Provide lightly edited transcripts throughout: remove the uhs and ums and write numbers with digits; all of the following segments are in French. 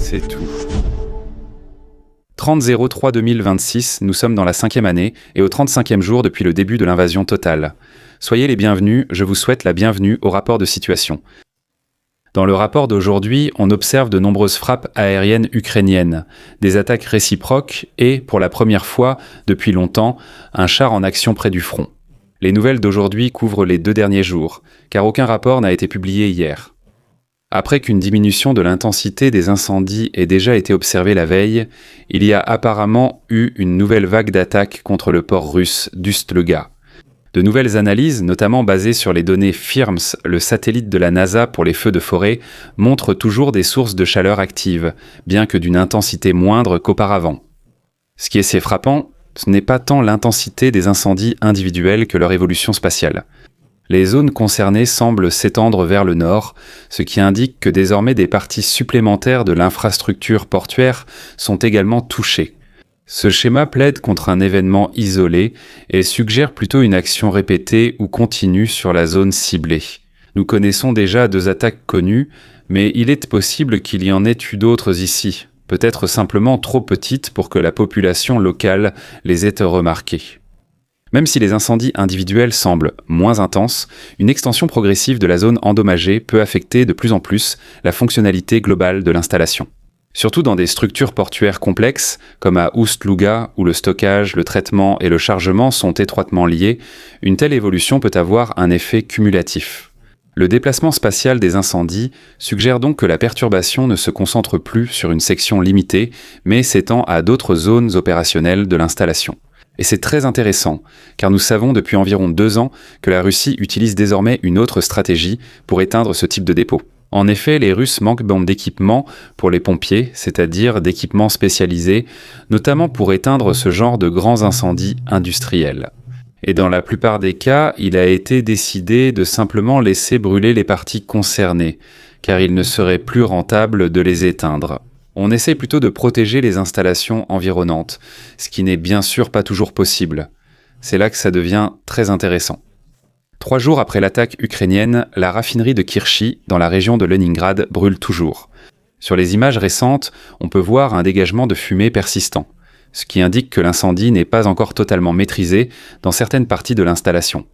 c'est tout. 30-03-2026, nous sommes dans la 5e année et au 35e jour depuis le début de l'invasion totale. Soyez les bienvenus, je vous souhaite la bienvenue au rapport de situation. Dans le rapport d'aujourd'hui, on observe de nombreuses frappes aériennes ukrainiennes, des attaques réciproques et, pour la première fois depuis longtemps, un char en action près du front. Les nouvelles d'aujourd'hui couvrent les 2 derniers jours, car aucun rapport n'a été publié hier. Après qu'une diminution de l'intensité des incendies ait déjà été observée la veille, il y a apparemment eu une nouvelle vague d'attaques contre le port russe d'Ust-Luga. De nouvelles analyses, notamment basées sur les données FIRMS, le satellite de la NASA pour les feux de forêt, montrent toujours des sources de chaleur actives, bien que d'une intensité moindre qu'auparavant. Ce qui est assez frappant, ce n'est pas tant l'intensité des incendies individuels que leur évolution spatiale. Les zones concernées semblent s'étendre vers le nord, ce qui indique que désormais des parties supplémentaires de l'infrastructure portuaire sont également touchées. Ce schéma plaide contre un événement isolé et suggère plutôt une action répétée ou continue sur la zone ciblée. Nous connaissons déjà 2 attaques connues, mais il est possible qu'il y en ait eu d'autres ici, peut-être simplement trop petites pour que la population locale les ait remarquées. Même si les incendies individuels semblent moins intenses, une extension progressive de la zone endommagée peut affecter de plus en plus la fonctionnalité globale de l'installation. Surtout dans des structures portuaires complexes, comme à Ust-Luga, où le stockage, le traitement et le chargement sont étroitement liés, une telle évolution peut avoir un effet cumulatif. Le déplacement spatial des incendies suggère donc que la perturbation ne se concentre plus sur une section limitée, mais s'étend à d'autres zones opérationnelles de l'installation. Et c'est très intéressant, car nous savons depuis environ 2 ans que la Russie utilise désormais une autre stratégie pour éteindre ce type de dépôt. En effet, les Russes manquent d'équipements pour les pompiers, c'est-à-dire d'équipements spécialisés, notamment pour éteindre ce genre de grands incendies industriels. Et dans la plupart des cas, il a été décidé de simplement laisser brûler les parties concernées, car il ne serait plus rentable de les éteindre. On essaie plutôt de protéger les installations environnantes, ce qui n'est bien sûr pas toujours possible. C'est là que ça devient très intéressant. 3 jours après l'attaque ukrainienne, la raffinerie de Kirchy, dans la région de Leningrad, brûle toujours. Sur les images récentes, on peut voir un dégagement de fumée persistant, ce qui indique que l'incendie n'est pas encore totalement maîtrisé dans certaines parties de l'installation.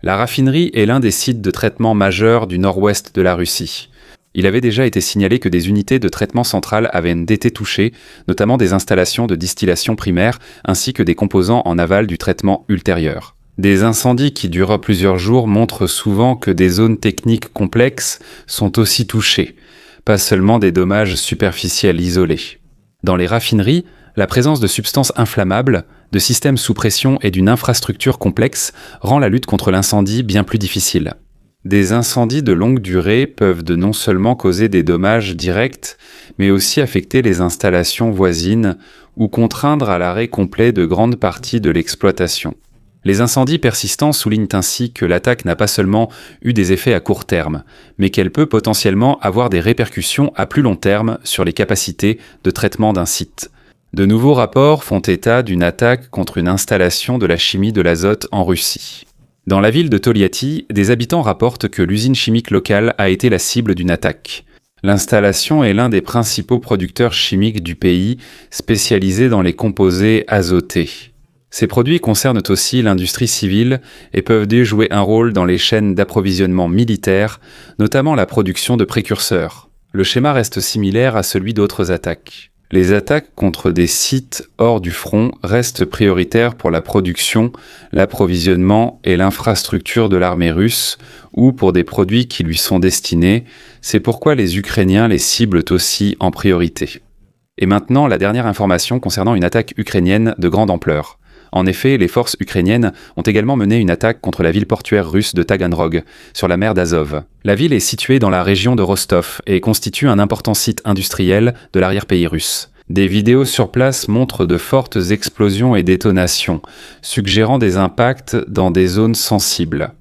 La raffinerie est l'un des sites de traitement majeurs du nord-ouest de la Russie. Il avait déjà été signalé que des unités de traitement central avaient été touchées, notamment des installations de distillation primaire ainsi que des composants en aval du traitement ultérieur. Des incendies qui durent plusieurs jours montrent souvent que des zones techniques complexes sont aussi touchées, pas seulement des dommages superficiels isolés. Dans les raffineries, la présence de substances inflammables, de systèmes sous pression et d'une infrastructure complexe rend la lutte contre l'incendie bien plus difficile. Des incendies de longue durée peuvent non seulement causer des dommages directs, mais aussi affecter les installations voisines ou contraindre à l'arrêt complet de grandes parties de l'exploitation. Les incendies persistants soulignent ainsi que l'attaque n'a pas seulement eu des effets à court terme, mais qu'elle peut potentiellement avoir des répercussions à plus long terme sur les capacités de traitement d'un site. De nouveaux rapports font état d'une attaque contre une installation de la chimie de l'azote en Russie. Dans la ville de Tolyatti, des habitants rapportent que l'usine chimique locale a été la cible d'une attaque. L'installation est l'un des principaux producteurs chimiques du pays, spécialisé dans les composés azotés. Ces produits concernent aussi l'industrie civile et peuvent jouer un rôle dans les chaînes d'approvisionnement militaires, notamment la production de précurseurs. Le schéma reste similaire à celui d'autres attaques. Les attaques contre des sites hors du front restent prioritaires pour la production, l'approvisionnement et l'infrastructure de l'armée russe ou pour des produits qui lui sont destinés. C'est pourquoi les Ukrainiens les ciblent aussi en priorité. Et maintenant, la dernière information concernant une attaque ukrainienne de grande ampleur. En effet, les forces ukrainiennes ont également mené une attaque contre la ville portuaire russe de Taganrog, sur la mer d'Azov. La ville est située dans la région de Rostov et constitue un important site industriel de l'arrière-pays russe. Des vidéos sur place montrent de fortes explosions et détonations, suggérant des impacts dans des zones sensibles.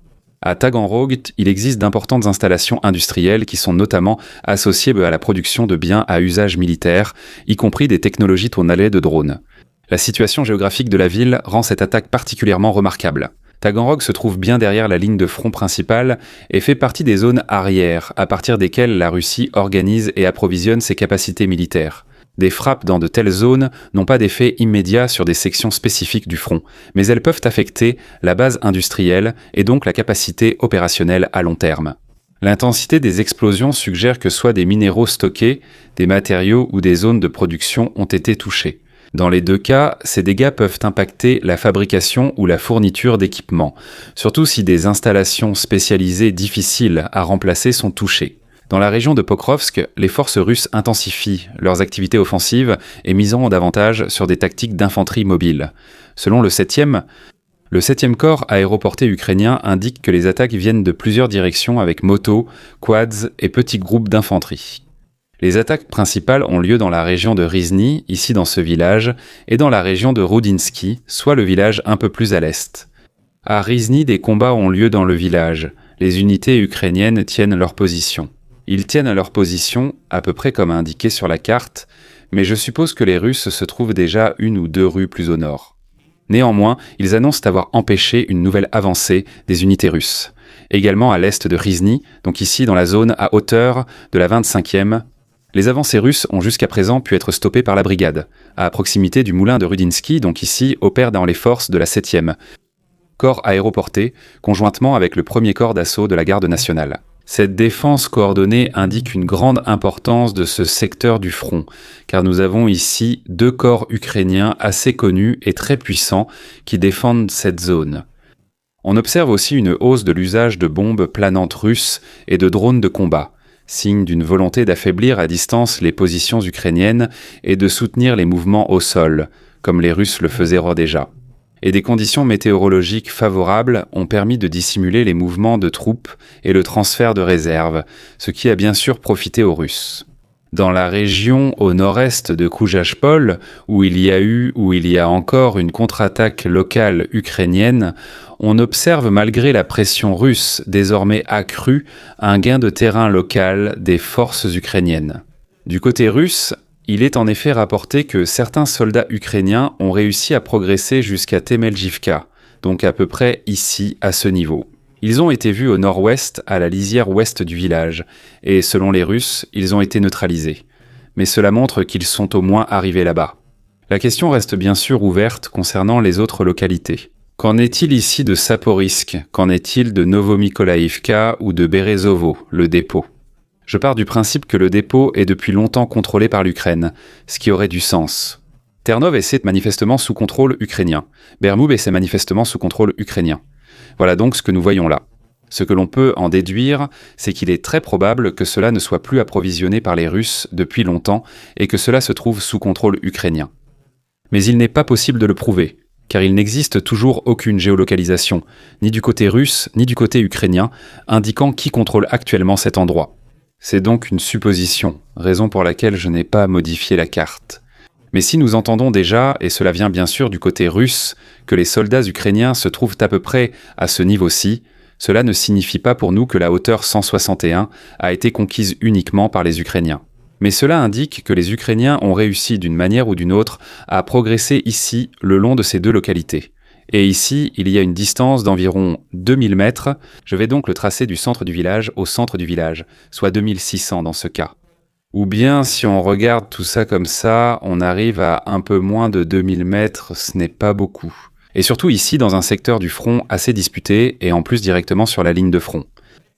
À Taganrog, il existe d'importantes installations industrielles qui sont notamment associées à la production de biens à usage militaire, y compris des technologies tournalées de drones. La situation géographique de la ville rend cette attaque particulièrement remarquable. Taganrog se trouve bien derrière la ligne de front principale et fait partie des zones arrières, à partir desquelles la Russie organise et approvisionne ses capacités militaires. Des frappes dans de telles zones n'ont pas d'effet immédiat sur des sections spécifiques du front, mais elles peuvent affecter la base industrielle et donc la capacité opérationnelle à long terme. L'intensité des explosions suggère que soit des minéraux stockés, des matériaux ou des zones de production ont été touchés. Dans les deux cas, ces dégâts peuvent impacter la fabrication ou la fourniture d'équipements, surtout si des installations spécialisées difficiles à remplacer sont touchées. Dans la région de Pokrovsk, les forces russes intensifient leurs activités offensives et misant davantage sur des tactiques d'infanterie mobile. Selon le 7e corps aéroporté ukrainien indique que les attaques viennent de plusieurs directions avec motos, quads et petits groupes d'infanterie. Les attaques principales ont lieu dans la région de Rizny, ici dans ce village, et dans la région de Rudinsky, soit le village un peu plus à l'est. À Rizny, des combats ont lieu dans le village. Les unités ukrainiennes tiennent leur position. Ils tiennent à leur position, à peu près comme indiqué sur la carte, mais je suppose que les Russes se trouvent déjà une ou deux rues plus au nord. Néanmoins, ils annoncent avoir empêché une nouvelle avancée des unités russes. Également à l'est de Rizny, donc ici dans la zone à hauteur de la 25e, les avancées russes ont jusqu'à présent pu être stoppées par la brigade, à proximité du moulin de Rudinsky, donc ici opère dans les forces de la 7e, corps aéroporté, conjointement avec le 1er corps d'assaut de la garde nationale. Cette défense coordonnée indique une grande importance de ce secteur du front, car nous avons ici deux corps ukrainiens assez connus et très puissants qui défendent cette zone. On observe aussi une hausse de l'usage de bombes planantes russes et de drones de combat, signe d'une volonté d'affaiblir à distance les positions ukrainiennes et de soutenir les mouvements au sol, comme les Russes le faisaient déjà. Et des conditions météorologiques favorables ont permis de dissimuler les mouvements de troupes et le transfert de réserves, ce qui a bien sûr profité aux Russes. Dans la région au nord-est de Koujachpol, où il y a encore une contre-attaque locale ukrainienne, on observe malgré la pression russe désormais accrue un gain de terrain local des forces ukrainiennes. Du côté russe, il est en effet rapporté que certains soldats ukrainiens ont réussi à progresser jusqu'à Temeljivka, donc à peu près ici, à ce niveau. Ils ont été vus au nord-ouest, à la lisière ouest du village, et selon les Russes, ils ont été neutralisés. Mais cela montre qu'ils sont au moins arrivés là-bas. La question reste bien sûr ouverte concernant les autres localités. Qu'en est-il ici de Saporisk? Qu'en est-il de Novomykolaïvka ou de Berezovo, le dépôt? Je pars du principe que le dépôt est depuis longtemps contrôlé par l'Ukraine, ce qui aurait du sens. Ternov est manifestement sous contrôle ukrainien. Bermoub est manifestement sous contrôle ukrainien. Voilà donc ce que nous voyons là. Ce que l'on peut en déduire, c'est qu'il est très probable que cela ne soit plus approvisionné par les Russes depuis longtemps et que cela se trouve sous contrôle ukrainien. Mais il n'est pas possible de le prouver, car il n'existe toujours aucune géolocalisation, ni du côté russe ni du côté ukrainien, indiquant qui contrôle actuellement cet endroit. C'est donc une supposition, raison pour laquelle je n'ai pas modifié la carte. Mais si nous entendons déjà, et cela vient bien sûr du côté russe, que les soldats ukrainiens se trouvent à peu près à ce niveau-ci, cela ne signifie pas pour nous que la hauteur 161 a été conquise uniquement par les Ukrainiens. Mais cela indique que les Ukrainiens ont réussi d'une manière ou d'une autre à progresser ici le long de ces deux localités. Et ici, il y a une distance d'environ 2000 mètres. Je vais donc le tracer du centre du village au centre du village, soit 2600 dans ce cas. Ou bien, si on regarde tout ça comme ça, on arrive à un peu moins de 2000 mètres, ce n'est pas beaucoup. Et surtout ici, dans un secteur du front assez disputé, et en plus directement sur la ligne de front.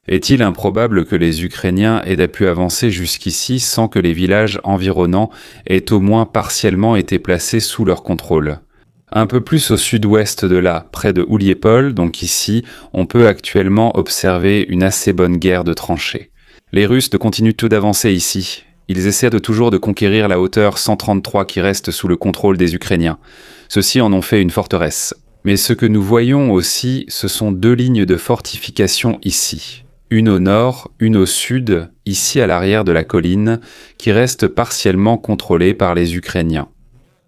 Est-il improbable que les Ukrainiens aient pu avancer jusqu'ici sans que les villages environnants aient au moins partiellement été placés sous leur contrôle ? Un peu plus au sud-ouest de là, près de Ouliepol, donc ici, on peut actuellement observer une assez bonne guerre de tranchées. Les Russes continuent tout d'avancer ici. Ils essaient toujours de conquérir la hauteur 133 qui reste sous le contrôle des Ukrainiens. Ceux-ci en ont fait une forteresse. Mais ce que nous voyons aussi, ce sont deux lignes de fortification ici. Une au nord, une au sud, ici à l'arrière de la colline, qui restent partiellement contrôlées par les Ukrainiens.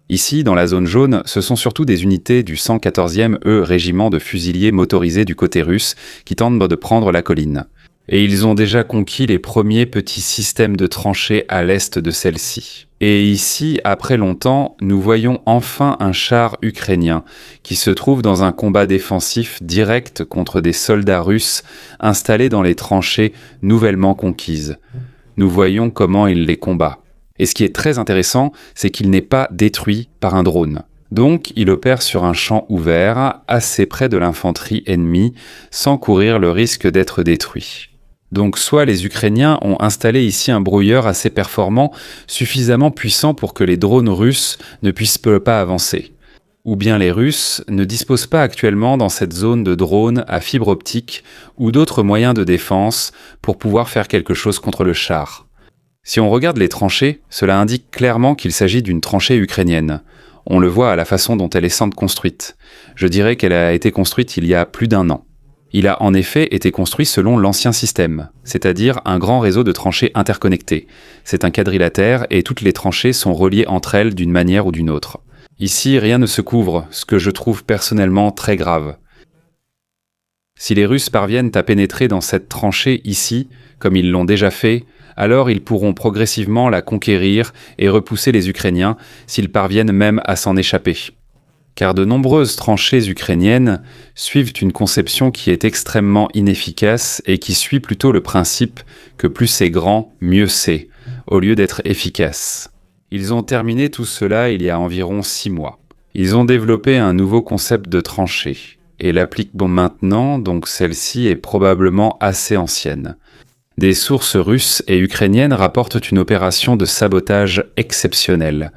Ici, dans la zone jaune, ce sont surtout des unités du 114e régiment de fusiliers motorisés du côté russe qui tentent de prendre la colline. et ils ont déjà conquis les premiers petits systèmes de tranchées à l'est de celle-ci. Et ici, après longtemps, nous voyons enfin un char ukrainien qui se trouve dans un combat défensif direct contre des soldats russes installés dans les tranchées nouvellement conquises. Nous voyons comment il les combat. Et ce qui est très intéressant, c'est qu'il n'est pas détruit par un drone. Donc, il opère sur un champ ouvert, assez près de l'infanterie ennemie, sans courir le risque d'être détruit. Donc, soit les Ukrainiens ont installé ici un brouilleur assez performant, suffisamment puissant pour que les drones russes ne puissent pas avancer. Ou bien les Russes ne disposent pas actuellement dans cette zone de drones à fibre optique ou d'autres moyens de défense pour pouvoir faire quelque chose contre le char. Si on regarde les tranchées, cela indique clairement qu'il s'agit d'une tranchée ukrainienne. On le voit à la façon dont elle est construite. Je dirais qu'elle a été construite il y a plus d'1 an. Il a en effet été construit selon l'ancien système, c'est-à-dire un grand réseau de tranchées interconnectées. C'est un quadrilatère et toutes les tranchées sont reliées entre elles d'une manière ou d'une autre. Ici, rien ne se couvre, ce que je trouve personnellement très grave. Si les Russes parviennent à pénétrer dans cette tranchée ici, comme ils l'ont déjà fait, alors ils pourront progressivement la conquérir et repousser les Ukrainiens s'ils parviennent même à s'en échapper. Car de nombreuses tranchées ukrainiennes suivent une conception qui est extrêmement inefficace et qui suit plutôt le principe que plus c'est grand, mieux c'est, au lieu d'être efficace. Ils ont terminé tout cela il y a environ 6 mois. Ils ont développé un nouveau concept de tranchée et l'appliquent maintenant, donc celle-ci est probablement assez ancienne. Des sources russes et ukrainiennes rapportent une opération de sabotage exceptionnelle.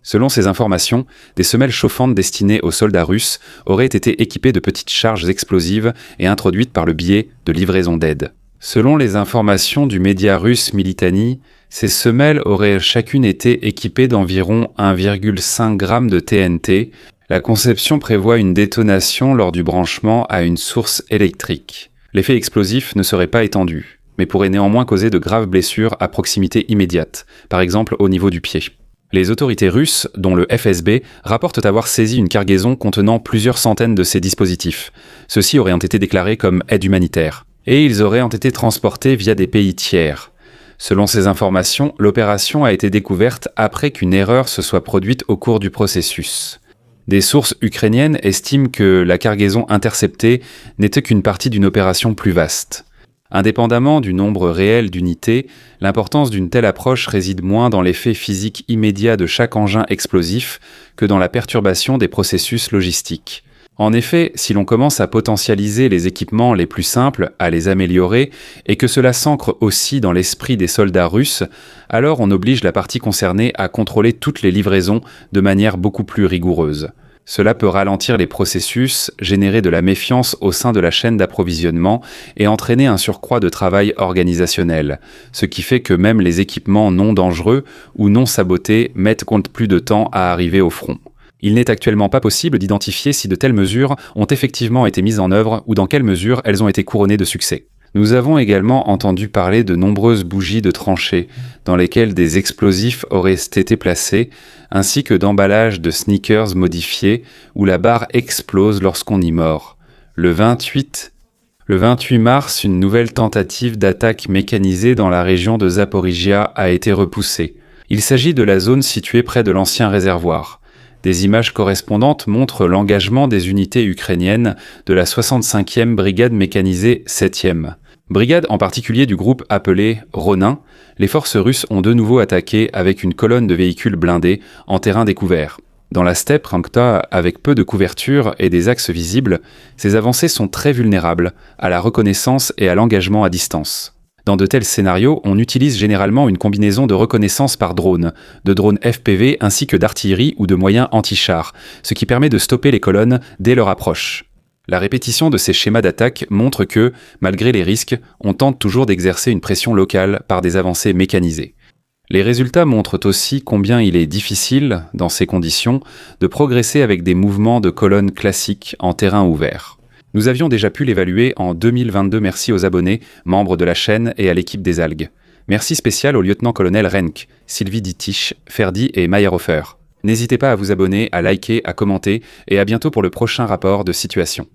Selon ces informations, des semelles chauffantes destinées aux soldats russes auraient été équipées de petites charges explosives et introduites par le biais de livraisons d'aide. Selon les informations du média russe Militani, ces semelles auraient chacune été équipées d'environ 1,5 g de TNT. La conception prévoit une détonation lors du branchement à une source électrique. L'effet explosif ne serait pas étendu, mais pourrait néanmoins causer de graves blessures à proximité immédiate, par exemple au niveau du pied. Les autorités russes, dont le FSB, rapportent avoir saisi une cargaison contenant plusieurs centaines de ces dispositifs. Ceux-ci auraient été déclarés comme aide humanitaire. Et ils auraient été transportés via des pays tiers. Selon ces informations, l'opération a été découverte après qu'une erreur se soit produite au cours du processus. Des sources ukrainiennes estiment que la cargaison interceptée n'était qu'une partie d'une opération plus vaste. Indépendamment du nombre réel d'unités, l'importance d'une telle approche réside moins dans l'effet physique immédiat de chaque engin explosif que dans la perturbation des processus logistiques. En effet, si l'on commence à potentialiser les équipements les plus simples, à les améliorer, et que cela s'ancre aussi dans l'esprit des soldats russes, alors on oblige la partie concernée à contrôler toutes les livraisons de manière beaucoup plus rigoureuse. Cela peut ralentir les processus, générer de la méfiance au sein de la chaîne d'approvisionnement et entraîner un surcroît de travail organisationnel, ce qui fait que même les équipements non dangereux ou non sabotés mettent plus de temps à arriver au front. Il n'est actuellement pas possible d'identifier si de telles mesures ont effectivement été mises en œuvre ou dans quelle mesure elles ont été couronnées de succès. Nous avons également entendu parler de nombreuses bougies de tranchées, dans lesquelles des explosifs auraient été placés, ainsi que d'emballages de sneakers modifiés, où la barre explose lorsqu'on y mord. Le 28 mars, une nouvelle tentative d'attaque mécanisée dans la région de Zaporizhia a été repoussée. Il s'agit de la zone située près de l'ancien réservoir. Des images correspondantes montrent l'engagement des unités ukrainiennes de la 65e brigade mécanisée 7e. Brigade en particulier du groupe appelé Ronin, les forces russes ont de nouveau attaqué avec une colonne de véhicules blindés en terrain découvert. Dans la steppe Rankta, avec peu de couverture et des axes visibles, ces avancées sont très vulnérables à la reconnaissance et à l'engagement à distance. Dans de tels scénarios, on utilise généralement une combinaison de reconnaissance par drone, de drones FPV ainsi que d'artillerie ou de moyens anti-chars, ce qui permet de stopper les colonnes dès leur approche. La répétition de ces schémas d'attaque montre que, malgré les risques, on tente toujours d'exercer une pression locale par des avancées mécanisées. Les résultats montrent aussi combien il est difficile, dans ces conditions, de progresser avec des mouvements de colonnes classiques en terrain ouvert. Nous avions déjà pu l'évaluer en 2022. Merci aux abonnés, membres de la chaîne et à l'équipe des algues. Merci spécial au lieutenant-colonel Renk, Sylvie Dittich, Ferdi et Meyerhofer. N'hésitez pas à vous abonner, à liker, à commenter et à bientôt pour le prochain rapport de situation.